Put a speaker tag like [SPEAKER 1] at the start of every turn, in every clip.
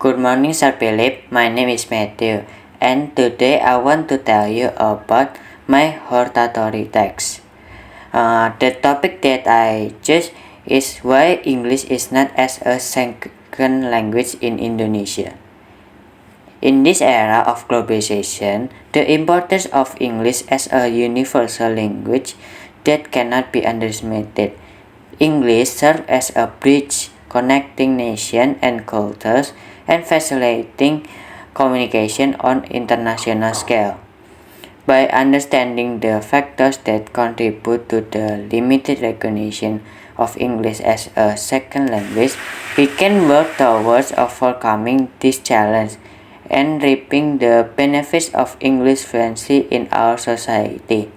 [SPEAKER 1] Good morning, Sir Philip. My name is Matthew, and today I want to tell you about my Hortatory text. The topic that I chose is why English is not as a second language in Indonesia. In this era of globalization, the importance of English as a universal language that cannot be underestimated. English serves as a bridge connecting nations and cultures and facilitating communication on international scale. By understanding the factors that contribute to the limited recognition of English as a second language, we can work towards overcoming this challenge and reaping the benefits of English fluency in our society.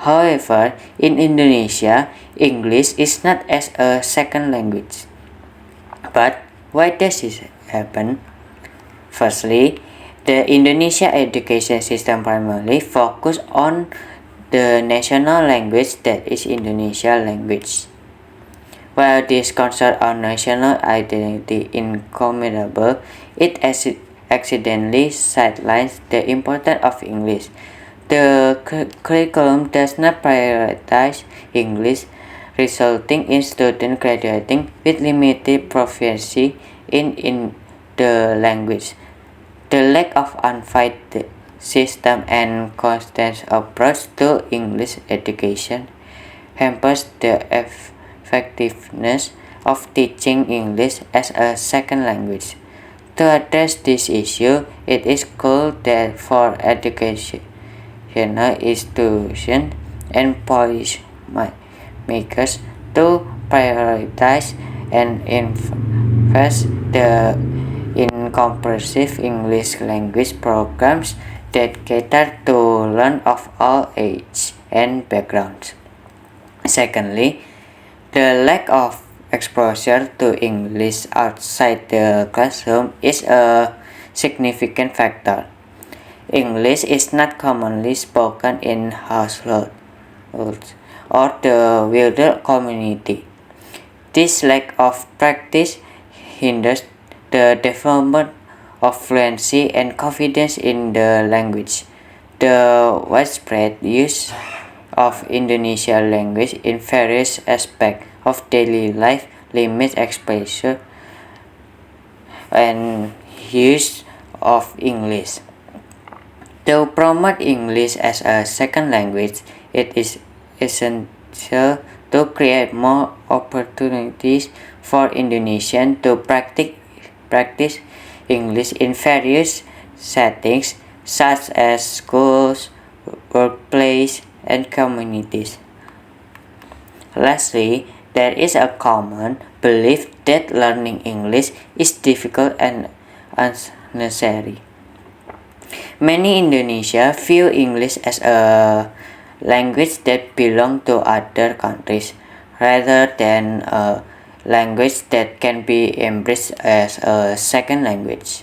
[SPEAKER 1] However, in Indonesia, English is not as a second language. But why does this happen? Firstly, the Indonesia education system primarily focus on the national language, that is Indonesia language. While this concept of national identity is incommensurable, it accidentally sidelines the importance of English. The curriculum does not prioritize English, resulting in students graduating with limited proficiency in the language. The lack of unified system and constant approach to English education hampers the effectiveness of teaching English as a second language. To address this issue, it is called that for educational institutions and policy makers to prioritize and invest in comprehensive English language programs that cater to learners of all ages and backgrounds. Secondly, the lack of exposure to English outside the classroom is a significant factor. English is not commonly spoken in households or the wider community. This lack of practice hinders the development of fluency and confidence in the language. The widespread use of Indonesian language in various aspects of daily life limits exposure and use of English. To promote English as a second language, it is essential to create more opportunities for Indonesians to practice English in various settings such as schools, workplace, and communities. Lastly, there is a common belief that learning English is difficult and unnecessary. Many Indonesians view English as a language that belongs to other countries rather than a language that can be embraced as a second language.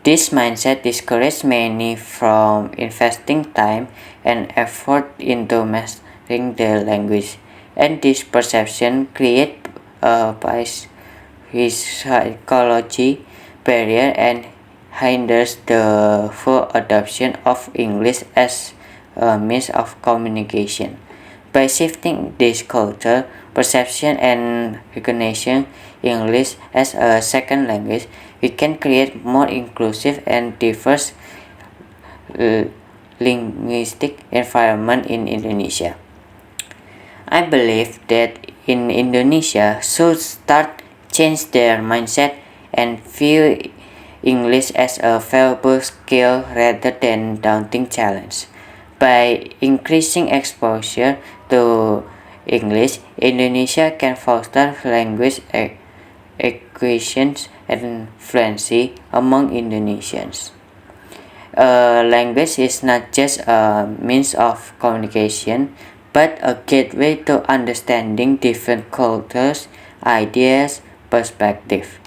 [SPEAKER 1] This mindset discourages many from investing time and effort into mastering the language, and this perception creates a psychology barrier and hinders the full adoption of English as a means of communication. By shifting this culture, perception and recognizing English as a second language, we can create more inclusive and diverse linguistic environment in Indonesia. I believe that in Indonesia should start change their mindset and view English as a valuable skill rather than daunting challenge. By increasing exposure to English, Indonesia can foster language acquisition and fluency among Indonesians. A language is not just a means of communication, but a gateway to understanding different cultures, ideas, perspectives.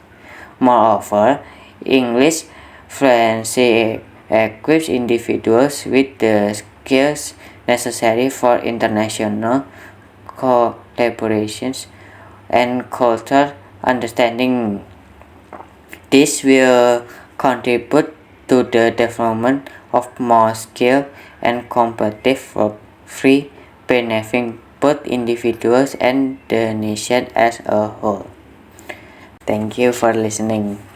[SPEAKER 1] Moreover, English fluency equips individuals with the skills necessary for international collaborations and cultural understanding. This will contribute to the development of more skilled and competitive workforce, benefiting both individuals and the nation as a whole. Thank you for listening.